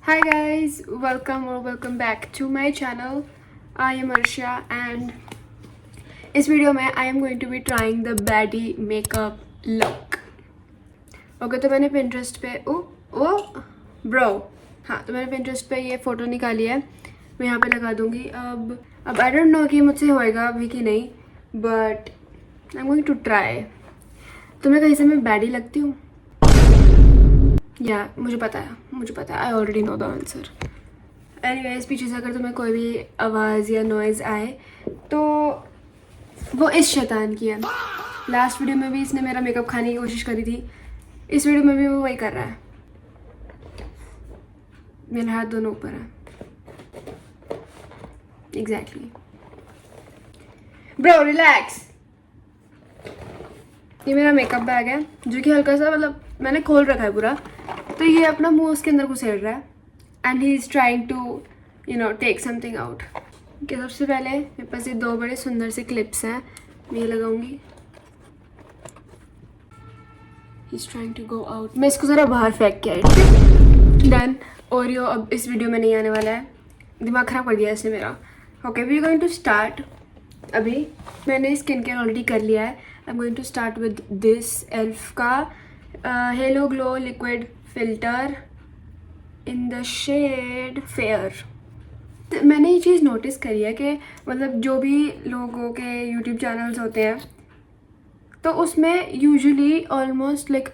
Hi guys, welcome back to my channel. I am Arshia and इस video में I am going to be trying the baddie makeup look. Okay तो मैंने Pinterest पे तो मैंने Pinterest पे ये फ़ोटो निकाली है. मैं यहाँ पे लगा दूँगी. अब I don't know कि मुझसे होएगा अभी कि नहीं, but I'm going to try. तुम्हें कहीं से मैं baddie लगती हूँ? या मुझे पता है. I already know the answer. Anyways, पीछे से अगर तुम्हें कोई भी आवाज़ या नॉइज़ आए तो वो इस शैतान की है. लास्ट वीडियो में भी इसने मेरा मेकअप खाने की कोशिश करी थी. इस वीडियो में भी वो वही कर रहा है. मेरे हाथ दोनों ऊपर है. एग्जैक्टली. Bro relax. ये मेरा मेकअप बैग है जो कि हल्का सा मतलब मैंने खोल रखा है पूरा. तो ये अपना मुंह उसके अंदर घुसेड़ रहा है and he is trying to take something out. कि सबसे पहले मेरे पास ये दो बड़े सुंदर से क्लिप्स हैं. मैं ये लगाऊंगी. He is trying to go out. मैं इसको ज़रा बाहर फेंक के आई. डन. ओरियो अब इस वीडियो में नहीं आने वाला है. दिमाग ख़राब कर दिया इसने मेरा. Okay, we are going to start. अभी मैंने स्किन केयर ऑलरेडी कर लिया है. I am going to start with this elf का halo glow liquid filter in the shade fair. मैंने ये चीज़ नोटिस करी है कि मतलब जो भी लोगों के यूट्यूब चैनल्स होते हैं तो उसमें यूजुअली ऑलमोस्ट लाइक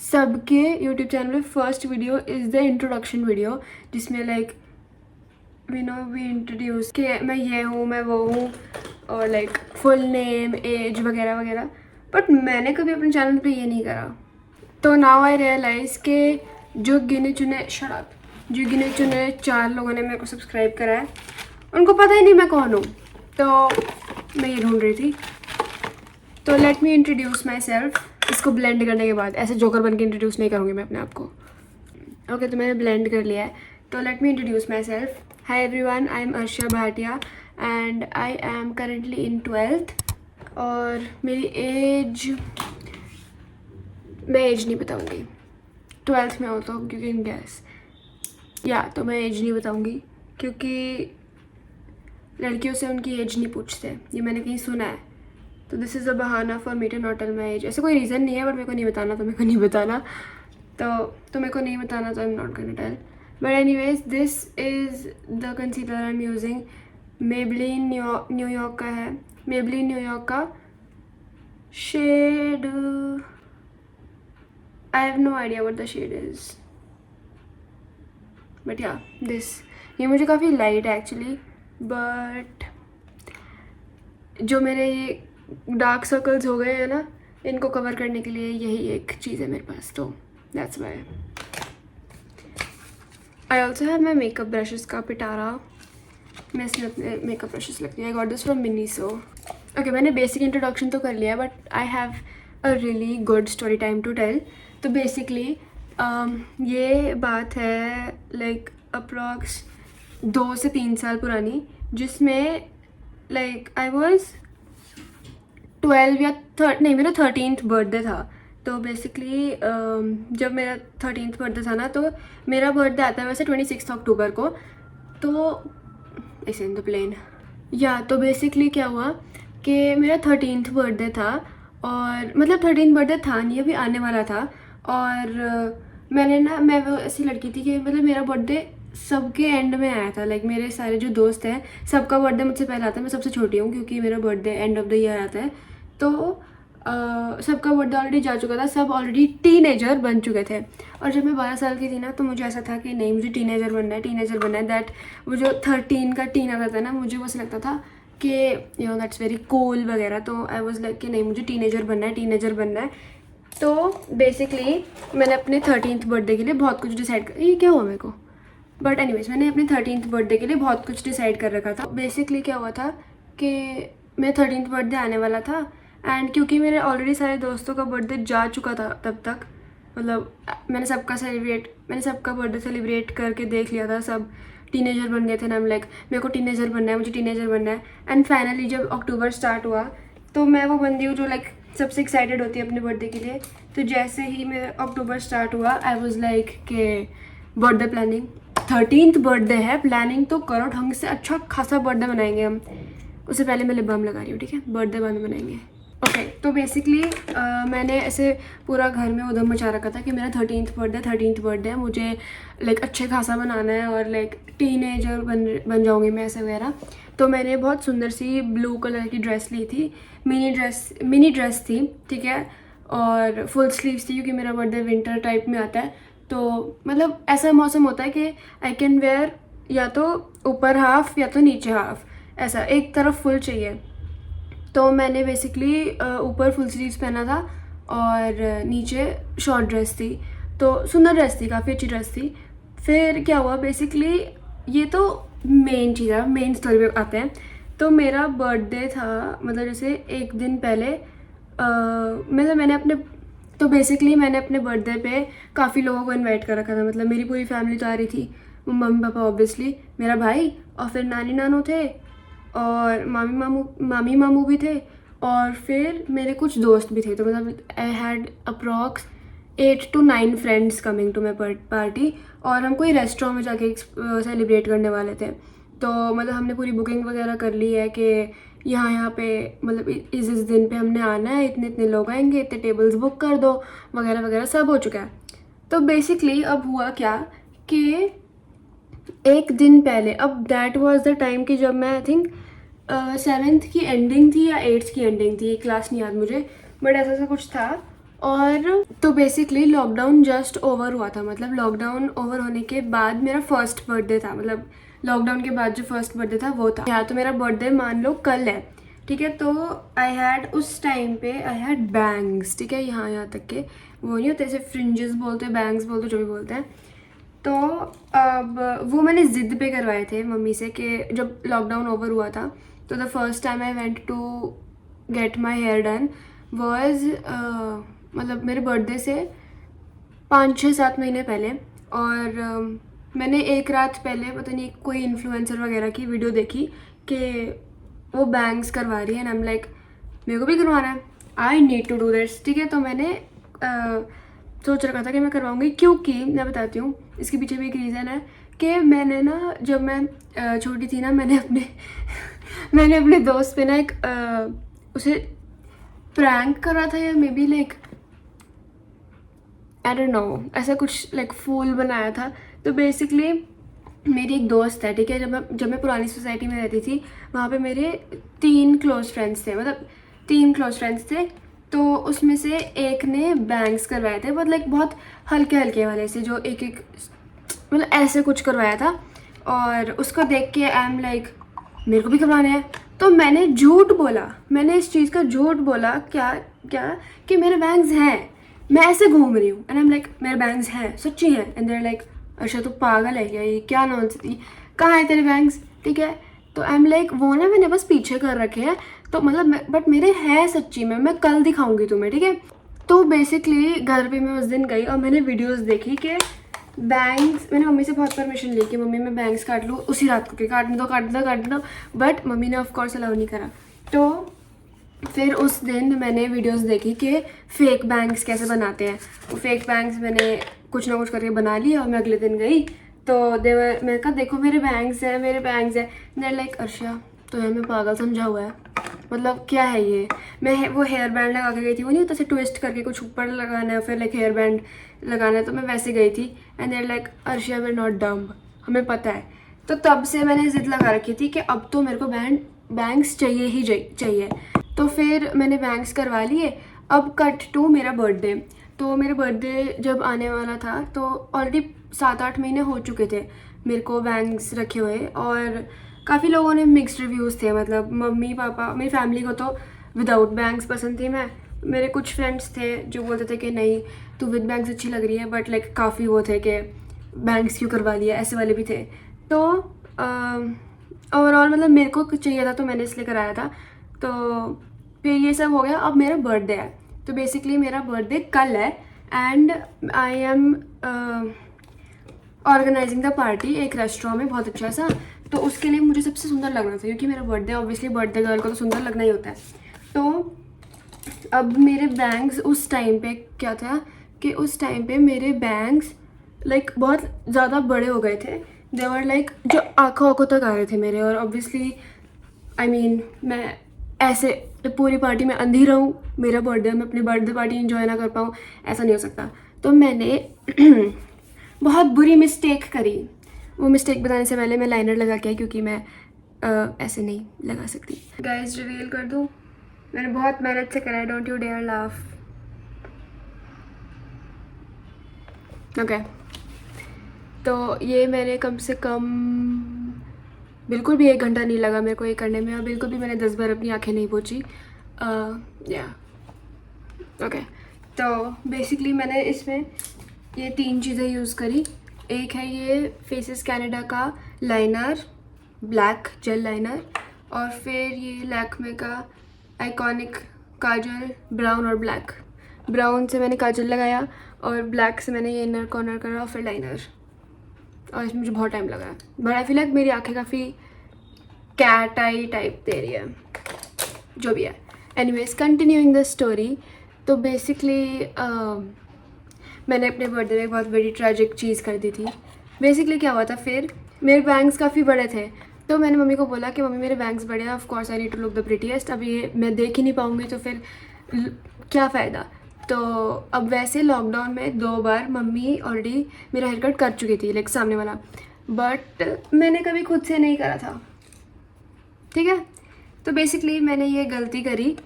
सबके यूट्यूब चैनल में first video is the introduction video, जिसमें लाइक वी इंट्रोड्यूस कि मैं ये हूँ, मैं वो हूँ, और लाइक फुल नेम, एज वगैरह वगैरह. बट मैंने कभी अपने चैनल पे ये नहीं करा. तो नाउ आई रियलाइज़ कि जो गिने चुने 4 लोगों ने मेरे को सब्सक्राइब करा है उनको पता ही नहीं मैं कौन हूँ. तो मैं ये ढूंढ रही थी. तो let me introduce my self. इसको ब्लेंड करने के बाद ऐसे जोकर बन के इंट्रोड्यूस नहीं करूँगी मैं अपने आप को. ओके, तो मैंने ब्लेंड कर लिया है. तो let me introduce myself. Hi everyone, I am Arshia Bhatia and I am currently in 12th. और मेरी एज मैं एज नहीं बताऊँगी. 12th में हो तो क्योंकि गैस तो मैं एज नहीं बताऊँगी क्योंकि लड़कियों से उनकी एज नहीं पूछते. ये मैंने कहीं सुना है. तो दिस इज़ अ बहाना for me to not tell my age. ऐसे कोई रीज़न नहीं है, बट मेरे को नहीं बताना तो मेरे को नहीं बताना. तो मेरे को नहीं बताना तो I am not going to tell. But anyways, this is the concealer I am using. Maybelline New York का है. मेबलिन न्यूयॉर्क का shade I have no idea what the shade is. But yeah, this. ये मुझे काफ़ी light है actually. But जो मेरे ये डार्क सर्कल्स हो गए हैं ना, इनको कवर करने के लिए यही एक चीज़ है मेरे पास. तो that's why. I also have my makeup brushes का पिटारा. मैं इसमें अपने मेकअप ब्रशेस लगती हैं. I got this from Miniso. Okay, मैंने बेसिक इंट्रोडक्शन तो कर लिया, but I have a really good story time to tell. तो बेसिकली ये बात है लाइक अप्रॉक्स 2 से 3 साल पुरानी, जिसमें लाइक आई वॉज 12 या मेरा 13th बर्थडे था. तो बेसिकली जब मेरा 13th बर्थडे था ना, तो मेरा बर्थडे आता है वैसे 26 अक्टूबर को. तो ऐसे इन द प्लेन तो बेसिकली क्या हुआ कि मेरा 13th बर्थडे था. और मतलब 13th बर्थडे था नहीं, अभी आने वाला था. और मैं वो ऐसी लड़की थी कि मतलब मेरा बर्थडे सबके एंड में आया था. लाइक मेरे सारे जो दोस्त हैं सबका बर्थडे मुझसे पहले आता है. मैं सबसे छोटी हूँ क्योंकि मेरा birthday end of the year आता है. तो सबका बर्थडे ऑलरेडी जा चुका था. सब ऑलरेडी टीनेजर बन चुके थे. और जब मैं 12 साल की थी ना, तो मुझे ऐसा था कि नहीं, मुझे टीनेजर बनना है. दैट वो जो 13 का टीन आता था ना, मुझे वो ऐसा लगता था कि दैट्स वेरी कूल वगैरह. तो आई वाज लाइक कि नहीं, मुझे टीनेजर बनना है. तो बेसिकली मैंने अपने 13th बर्थडे के लिए बहुत कुछ डिसाइड कर. ये क्या हुआ मेरे को? बट एनीवेज, मैंने अपने 13th बर्थडे के लिए बहुत कुछ डिसाइड कर रखा था. बेसिकली क्या हुआ था कि मेरा 13th बर्थडे आने वाला था. एंड क्योंकि मेरे ऑलरेडी सारे दोस्तों का बर्थडे जा चुका था तब तक, मतलब मैंने सबका बर्थडे सेलिब्रेट करके देख लिया था. सब टीनेजर बन गए थे ना. लाइक मेरे को टीनेजर बनना है. एंड फाइनली जब अक्टूबर स्टार्ट हुआ तो मैं वो बंदी हूँ जो लाइक सबसे एक्साइटेड होती है अपने बर्थडे के लिए. तो जैसे ही मेरा अक्टूबर स्टार्ट हुआ, आई वाज लाइक के बर्थडे प्लानिंग. 13th बर्थडे है, प्लानिंग तो करो ढंग से, अच्छा खासा बर्थडे मनाएंगे हम। उससे पहले मैं लिप बाम लगा रही हूँ, ठीक है, बर्थडे बाद मनाएंगे। ओके तो बेसिकली मैंने ऐसे पूरा घर में उधम मचा रखा था कि मेरा 13th बर्थडे है, मुझे लाइक अच्छे खासा बनाना है और लाइक टीनेजर बन जाऊँगी मैं ऐसे वगैरह। तो मैंने बहुत सुंदर सी ब्लू कलर की ड्रेस ली थी, मिनी ड्रेस थी, ठीक है, और फुल स्लीव्स थी क्योंकि मेरा बर्थडे विंटर टाइप में आता है। तो मतलब ऐसा मौसम होता है कि आई कैन वेयर या तो ऊपर हाफ या तो नीचे हाफ, ऐसा एक तरफ फुल चाहिए। तो मैंने बेसिकली ऊपर फुल स्लीव्स पहना था और नीचे शॉर्ट ड्रेस थी। तो सुंदर ड्रेस थी, काफ़ी अच्छी ड्रेस थी। फिर क्या हुआ बेसिकली, ये तो मेन चीज़ है, मेन स्टोरी पे आते हैं। तो मेरा बर्थडे था, मतलब जैसे एक दिन पहले मैंने अपने बर्थडे पे काफ़ी लोगों को इनवाइट कर रखा था। मतलब मेरी पूरी फैमिली तो आ रही थी, मम्मी पापा ऑब्वियसली, मेरा भाई, और फिर नानी नानू थे, और मामी मामू भी थे, और फिर मेरे कुछ दोस्त भी थे। तो मतलब I had approx 8 to 9 friends coming to my party. और हम कोई रेस्टोरेंट में जाके सेलिब्रेट करने वाले थे। तो मतलब हमने पूरी बुकिंग वगैरह कर ली है कि यहाँ पे मतलब इस दिन पे हमने आना है, इतने इतने लोग आएंगे, इतने टेबल्स बुक कर दो वगैरह वगैरह, सब हो चुका है। तो बेसिकली अब हुआ क्या कि एक दिन पहले, अब दैट वाज द टाइम कि जब मैं आई थिंक 7th की एंडिंग थी या 8th की एंडिंग थी, क्लास नहीं याद मुझे, बट ऐसा सा कुछ था। और तो बेसिकली लॉकडाउन जस्ट ओवर हुआ था, मतलब लॉकडाउन ओवर होने के बाद मेरा फर्स्ट बर्थडे था, मतलब लॉकडाउन के बाद जो फर्स्ट बर्थडे था वो था। तो मेरा बर्थडे मान लो कल है, ठीक है। तो आई हैड उस टाइम पे आई हैड बैंग्स, ठीक है, यहाँ तक के, वो नहीं होते ऐसे फ्रिंजेस बोलते हैं, बैंग्स बोलते, जो भी बोलते हैं। तो अब वो मैंने ज़िद पे करवाए थे मम्मी से कि जब लॉकडाउन ओवर हुआ था, तो the first time I went to get my hair done was मतलब मेरे बर्थडे से 5-6-7 महीने पहले। और मैंने एक रात पहले पता नहीं कोई इन्फ्लुएंसर वगैरह की वीडियो देखी कि वो बैंग्स करवा रही है, एंड आई एम लाइक मेरे को भी करवाना है, I need to do this, ठीक है। तो मैंने सोच रखा था कि मैं करवाऊंगी, क्योंकि मैं बताती हूँ इसके पीछे भी एक रीज़न है कि मैंने ना, जब मैं छोटी थी ना, मैंने अपने दोस्त पे ना एक उसे प्रैंक करा था, या may be like I don't know, ऐसा कुछ लाइक फूल बनाया था। तो बेसिकली मेरी एक दोस्त है, ठीक है, जब मैं पुरानी सोसाइटी में रहती थी, वहाँ पे मेरे 3 क्लोज फ्रेंड्स थे, मतलब 3 क्लोज फ्रेंड्स थे। तो उसमें से एक ने बैंग्स करवाए थे, बट लाइक बहुत हल्के हल्के वाले से, जो एक मतलब ऐसे कुछ करवाया था। और उसको देख के आई एम लाइक मेरे को भी करवाने हैं। तो मैंने झूठ बोला, मैंने इस चीज़ का झूठ बोला, क्या कि मेरे बैंग्स हैं, मैं ऐसे घूम रही हूँ, एंड आई एम लाइक मेरे बैंग्स हैं, सच्ची हैं। एंड देयर लाइक अच्छा तू पागल है क्या, ये क्या नॉनसेंस, कहाँ है तेरे बैंग्स, ठीक है। तो आई एम लाइक वो ना मैंने बस पीछे कर रखे हैं, तो मतलब बट मेरे हैं सच्ची में, मैं कल दिखाऊंगी तुम्हें, ठीक है। तो बेसिकली घर पे मैं उस दिन गई और मैंने वीडियोस देखी कि बैंग्स, मैंने मम्मी से बहुत परमिशन ली कि मम्मी मैं बैंग्स काट लूँ उसी रात को, काटने दो, बट मम्मी ने ऑफकोर्स अलाउ नहीं करा। तो फिर उस दिन मैंने वीडियोस देखी कि फेक बैंग्स कैसे बनाते हैं। वो फेक बैंग्स मैंने कुछ ना कुछ करके बना लिया, और मैं अगले दिन गई तो मैंने कहा देखो मेरे बैंग्स हैं। देयर लाइक अर्शिया तो यार मैं पागल समझा हुआ है, मतलब क्या है ये। मैं वो हेयर बैंड लगा के गई थी, वो नहीं होता से ट्विस्ट करके कुछ ऊपर लगाना है फिर लाइक हेयर बैंड लगाना है, तो मैं वैसे गई थी। And there like Arshia we are not dumb, हमें पता है। तो तब से मैंने जिद लगा रखी थी कि अब तो मेरे को बैंग्स चाहिए ही चाहिए। तो फिर मैंने बैंग्स करवा लिए। अब कट टू मेरा बर्थडे। तो मेरा बर्थडे जब आने वाला था तो ऑलरेडी 7-8 महीने हो चुके थे मेरे को बैंग्स रखे हुए, और काफ़ी लोगों ने मिक्स्ड रिव्यूज़ थे। मतलब मम्मी पापा, मेरी फैमिली को तो विदाउट बैंग्स पसंद थी मैं, मेरे कुछ फ्रेंड्स थे जो बोलते थे कि नहीं तू विद बैंग्स अच्छी लग रही है, बट लाइक काफ़ी वो थे कि बैंग्स क्यों करवा लिया, ऐसे वाले भी थे। तो ओवरऑल मतलब मेरे को चाहिए था तो मैंने इसलिए कराया था। तो फिर ये सब हो गया। अब मेरा बर्थडे है, तो बेसिकली मेरा बर्थडे कल है, and I am organising the party एक रेस्टोरेंट में बहुत अच्छा सा। तो उसके लिए मुझे सबसे सुंदर लगना था, क्योंकि मेरा बर्थडे, ऑब्वियसली बर्थडे गर्ल को तो सुंदर लगना ही होता है। तो अब मेरे बैंग्स उस टाइम पे क्या था कि उस टाइम पे मेरे बैंग्स लाइक बहुत ज़्यादा बड़े हो गए थे. दे वर लाइक जो आँखों तक आ रहे थे मेरे. और ऑब्वियसली आई मीन मैं ऐसे पूरी पार्टी में अंधी रहूँ, मेरा बर्थडे, मैं अपनी बर्थडे पार्टी इंजॉय ना कर पाऊँ, ऐसा नहीं हो सकता. तो मैंने बहुत बुरी मिस्टेक करी. वो मिस्टेक बताने से पहले मैं लाइनर लगा के आई, क्योंकि मैं ऐसे नहीं लगा सकती. गाइस रिवील कर दूँ, मैंने बहुत मेहनत से करा है. Don't you dare laugh. Okay, तो ये मैंने कम से कम बिल्कुल भी 1 घंटा नहीं लगा मेरे को ये करने में, और बिल्कुल भी मैंने 10 बार अपनी आंखें नहीं पोंछी. या ओके, तो बेसिकली मैंने इसमें ये 3 चीज़ें यूज़ करी. एक है ये फेसेस कैनेडा का लाइनर, ब्लैक जेल लाइनर, और फिर ये लैक्मे का आइकॉनिक काजल, ब्राउन और ब्लैक. ब्राउन से मैंने काजल लगाया और ब्लैक से मैंने ये इनर कॉर्नर करा और फिर लाइनर. और इसमें मुझे बहुत टाइम लगा है, बट आई फील लाइक मेरी आंखें काफ़ी कैट आई टाइप दे रही है, जो भी है. Anyways continuing the story. तो बेसिकली मैंने अपने बर्थडे में बहुत बड़ी ट्रैजिक चीज़ कर दी थी. बेसिकली क्या हुआ था, फिर मेरे बैंग्स काफ़ी बड़े थे, तो मैंने मम्मी को बोला कि मम्मी मेरे बैंग्स बड़े हैं, of course I need to look the prettiest. अब ये मैं देख ही नहीं पाऊँगी तो फिर क्या फ़ायदा. तो अब वैसे लॉकडाउन में 2 बार मम्मी ऑलरेडी मेरा हेयर कट कर चुकी थी, लाइक सामने वाला, बट मैंने कभी खुद से नहीं करा था. ठीक है, तो बेसिकली मैंने ये गलती करी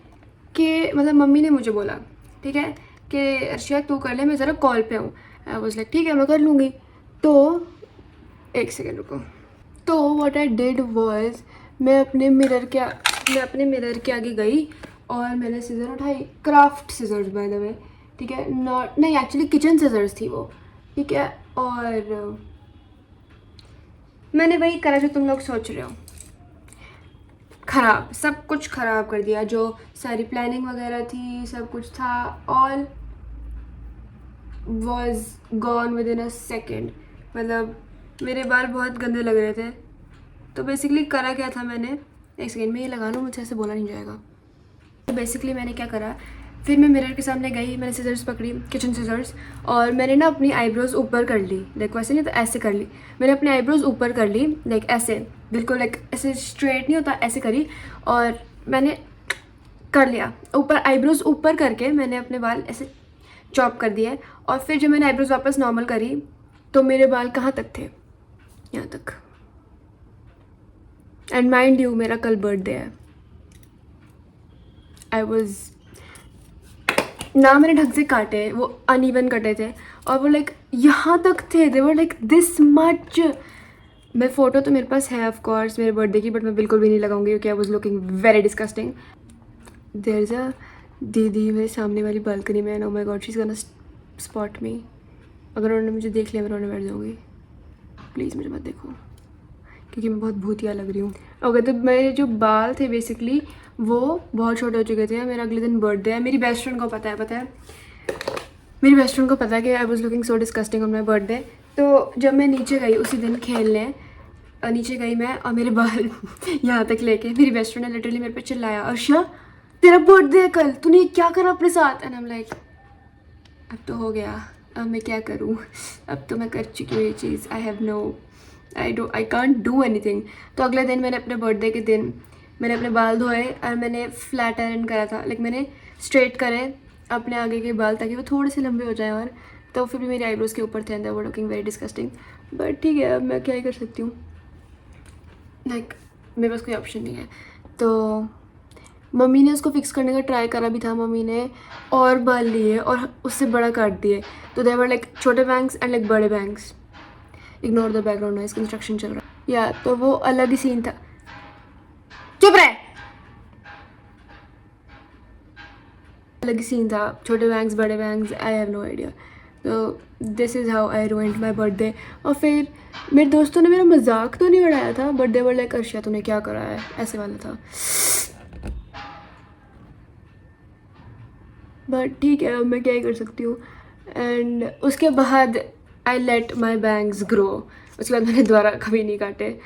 कि मतलब मम्मी ने मुझे बोला, ठीक है, कि अर्शिया तू कर ले, मैं ज़रा कॉल पे हूँ. आई वाज लाइक ठीक है मैं कर लूँगी. तो 1 सेकेंड रुको. तो व्हाट आई डिड वाज मैं अपने मिरर के आगे गई और मैंने सीज़र उठाई, craft scissors by the way, ठीक है, नॉट नहीं एक्चुअली किचन सीज़र्स थी वो, ठीक है. और मैंने वही करा जो तुम लोग सोच रहे हो, ख़राब, सब कुछ ख़राब कर दिया. जो सारी प्लानिंग वगैरह थी, सब कुछ था, all was gone with in a second. मतलब मेरे बाल बहुत गंदे लग रहे थे. तो बेसिकली करा क्या था मैंने, 1 सेकेंड में ये लगा लूँ, मुझे ऐसे बोला नहीं जाएगा. तो बेसिकली मैंने क्या करा, फिर मैं मिरर के सामने गई, मैंने सीजर्स पकड़ी, किचन सीजर्स, और मैंने ना अपनी आईब्रोज़ ऊपर कर ली. लाइक वैसे नहीं तो ऐसे कर ली. मैंने अपनी आईब्रोज़ ऊपर कर ली, लाइक ऐसे, बिल्कुल लाइक ऐसे स्ट्रेट नहीं होता, ऐसे करी, और मैंने कर लिया ऊपर. आईब्रोज़ ऊपर करके मैंने अपने बाल ऐसे चॉप कर दिए. और फिर जब मैंने आईब्रोज़ वापस नॉर्मल करी तो मेरे बाल कहाँ तक थे, यहाँ तक. एंड माइंड यू मेरा कल बर्थडे है. आई वॉज ना, मैंने ढंग से काटे, वो अनइवन कटे थे, और वो लाइक यहाँ तक थे. They were like this much. मैं फ़ोटो तो मेरे पास है ऑफ कोर्स मेरे बर्थडे की, बट मैं बिल्कुल भी नहीं लगाऊंगी क्योंकि I was looking very disgusting. There is a दीदी मेरे सामने वाली बालकनी में, no my God she is gonna spot me. अगर उन्होंने मुझे देख लिया मैं रोने बैठ जाऊँगी. प्लीज़ मुझे मत देखो क्योंकि मैं बहुत भूतिया लग रही हूँ. ओके, तो मेरे जो बाल थे बेसिकली वो बहुत छोटे हो चुके थे. मेरा अगले दिन बर्थडे है. मेरी बेस्ट फ्रेंड को पता है मेरी बेस्ट फ्रेंड को पता है कि आई was looking so disgusting on my birthday. तो जब मैं नीचे गई उसी दिन खेलने, नीचे गई मैं और मेरे बाल यहाँ तक लेके, मेरी बेस्ट फ्रेंड ने लिटरली मेरे पे चिल्लाया, अर्शिया तेरा बर्थडे है कल, तूने क्या करा अपने साथ. एंड आई एम लाइक अब तो हो गया, अब मैं क्या करूँ, अब तो मैं कर चुकी हूँ ये चीज़. I can't do anything. तो अगले दिन मैंने अपने बर्थडे के दिन मैंने अपने बाल धोए और मैंने फ्लैट आयरन करा था. लाइक मैंने स्ट्रेट करे अपने आगे के बाल ताकि वो थोड़े से लंबे हो जाएं. और तो फिर भी मेरे आईब्रोज़ के ऊपर थे and they were looking very disgusting. But ठीक है, अब मैं क्या ही कर सकती हूँ. लाइक मेरे पास कोई ऑप्शन नहीं है. तो मम्मी ने उसको फिक्स करने का ट्राई करा भी था. मम्मी ने और बाल लिए और उससे बड़ा काट दिए. तो दे वर लाइक छोटे बैंग्स एंड लाइक बड़े bangs. Ignore the background noise, construction चल रहा है. या तो वो अलग ही सीन था. चुप रहे. अलग ही सीन था, छोटे बैंग्स बड़े bangs, I have no idea. तो this is how I ruined my birthday. और फिर मेरे दोस्तों ने मेरा मजाक तो नहीं उड़ाया था, but they were like Arshia तूने क्या करा है, ऐसे वाला था. बट ठीक है, मैं क्या ही कर सकती हूँ. एंड उसके बाद I let my bangs grow. उसके बाद मैंने दोबारा कभी नहीं काटे.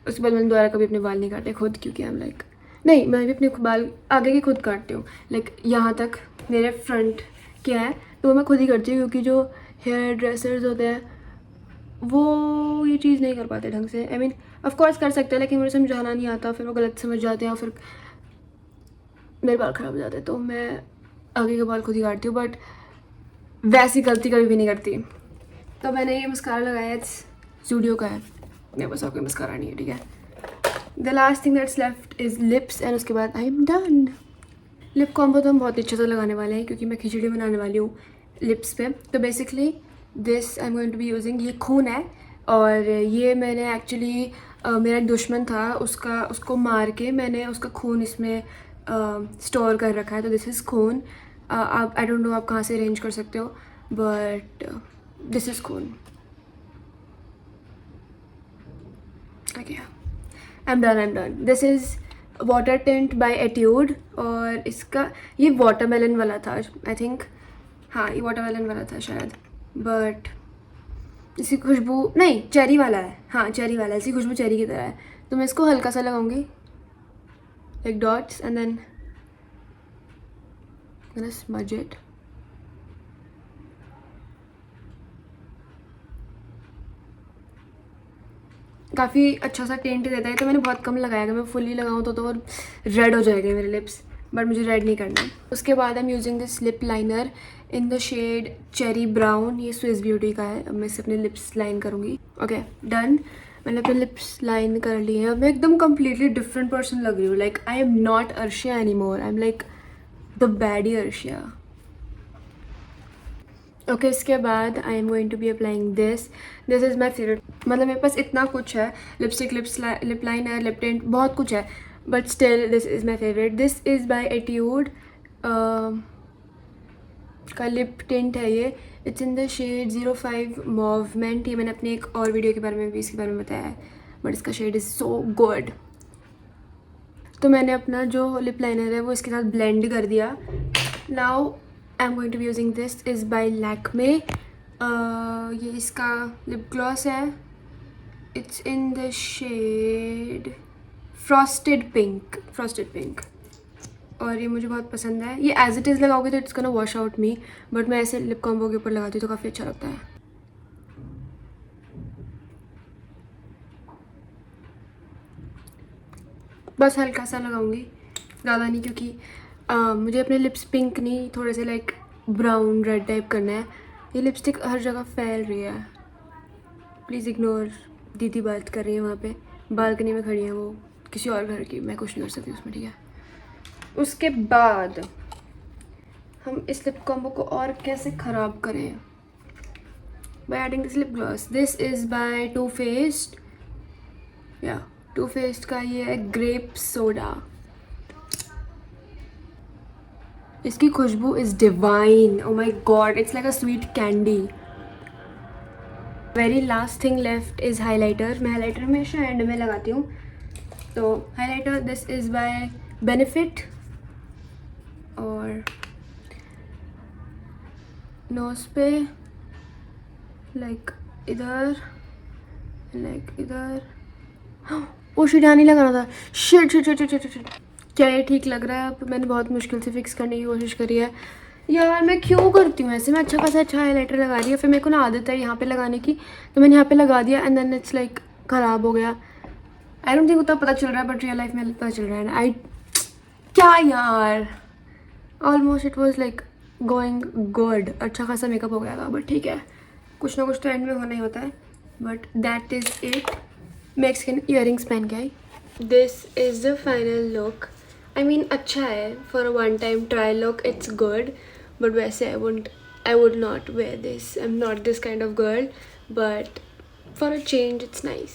उसके बाद मैंने दोबारा कभी अपने बाल नहीं काटे खुद, क्योंकि आई एम लाइक नहीं, मैं भी अपने बाल आगे के खुद काटती हूँ. लाइक यहाँ तक मेरे फ्रंट के हैं तो वो मैं खुद ही करती हूँ, क्योंकि जो हेयर ड्रेसर्स होते हैं वो ये चीज़ नहीं कर पाते ढंग से. आई मीन ऑफ कोर्स कर सकते हैं, लेकिन मुझे समझाना नहीं आता, फिर वो गलत समझ जाते हैं और फिर मेरे बाल ख़राब हो जाते हैं. तो मैं आगे के बाल खुद ही काटती हूँ, बट वैसी गलती कभी भी नहीं करती. तो मैंने ये मस्कारा लगाया, स्टूडियो का है, मेरे पास और कोई मस्कारा नहीं है, ठीक है. The last thing that's left is lips, and उसके बाद I am done. Lip combo तो हम बहुत अच्छे से लगाने वाले हैं, क्योंकि मैं खिचड़ी बनाने वाली हूँ लिप्स पे. तो basically this I am going to be using, ये खून है, और ये मैंने एक्चुअली मेरा एक दुश्मन था, उसको मार के मैंने उसका खून इसमें स्टोर कर रखा है. तो दिस इज़ खून. आप आई डोंट नो आप कहाँ से अरेंज कर सकते हो, बट दिस इज़ खून. Okay, I am done. This is water tint by Etude, और इसका ये वाटरमेलन वाला था आई थिंक. हाँ, ये वाटरमेलन वाला था शायद, बट इसकी खुशबू नहीं, चेरी वाला है. हाँ, चेरी वाला है, इसकी खुशबू चेरी की तरह है. तो मैं इसको हल्का सा लगाऊंगी, like dots, and then smudge it. काफ़ी अच्छा सा टेंट देता है. तो मैंने बहुत कम लगाया, अगर मैं फुली लगाऊँ तो वो रेड हो जाएंगे मेरे लिप्स, बट मुझे रेड नहीं करना. उसके बाद I am using this lip liner in the shade cherry brown. ये स्विस ब्यूटी का है. अब मैं इसे अपने लिप्स लाइन करूँगी. Okay, done. मैंने अपने लिप्स लाइन कर लिए हैं. अब मैं एकदम कम्प्लीटली डिफरेंट पर्सन लग रही हूँ. Like I am not Arshia any more, I am like the baddie Arshia. Okay, इसके बाद I am going to be applying this is my favourite. मतलब मेरे पास इतना कुछ है, lipstick, lip liner, lip tint, बहुत कुछ है, but still this is my favourite. This is by Etude का लिप टिंट है ये. It's in the shade 05 movement. ये मैंने अपने एक और वीडियो के बारे में भी इसके बारे में बताया है, बट इसका शेड इज़ सो गुड. तो मैंने अपना जो लिप लाइनर है वो इसके साथ ब्लेंड कर दिया. Now I'm going to be using this is by Lakme. ये इसका लिप ग्लॉस है. It's in the shade Frosted Pink. और ये मुझे बहुत पसंद है. ये एज इट इज़ लगाओगे तो it's gonna wash out me, but मैं ऐसे लिप कॉम्बो के ऊपर लगाती हूँ तो काफ़ी अच्छा लगता है. बस हल्का सा लगाऊंगी, ज़्यादा नहीं, क्योंकि मुझे अपने लिप्स पिंक नहीं, थोड़े से लाइक ब्राउन रेड टाइप करना है. ये लिपस्टिक हर जगह फैल रही है, प्लीज़ इग्नोर. दीदी बात कर रही है वहाँ पे, बालकनी में खड़ी है वो, किसी और घर की, मैं कुछ नहीं कर सकती उसमें, ठीक है. उसके बाद हम इस लिप कॉम्बो को और कैसे ख़राब करें, by adding this lip gloss. This is by Too Faced. या टू फेस्ड का ये है ग्रेप सोडा. इसकी खुशबू is divine. Oh my God, it's like a sweet candy. Very last thing left is highlighter. मैं हाईलाइटर हमेशा end में लगाती हूँ. तो highlighter this is by Benefit, और नोज पे लाइक इधर, ओ शिट, यहाँ नहीं लगाना था. शिट. क्या ये ठीक लग रहा है? अब मैंने बहुत मुश्किल से फिक्स करने की कोशिश करी है. यार मैं क्यों करती हूँ ऐसे? मैं अच्छा खासा अच्छा हाईलाइटर लगा रही है, फिर मेरे को ना आदत है यहाँ पे लगाने की, तो मैंने यहाँ पे लगा दिया एंड देन इट्स लाइक ख़राब हो गया. आई डोंट थिंक उतना पता चल रहा है, बट रियल लाइफ में पता चल रहा है. आई क्या यार, almost it was like going good. अच्छा खासा मेकअप हो गया था, बट ठीक है, कुछ ना कुछ तो एंड में होना ही होता है. But that is it. Mexican earrings पहन के आई. This is the final look. I mean अच्छा है, for a one time try look it's good, but वैसे I would not wear this. I am not this kind of girl, but for a change it's nice.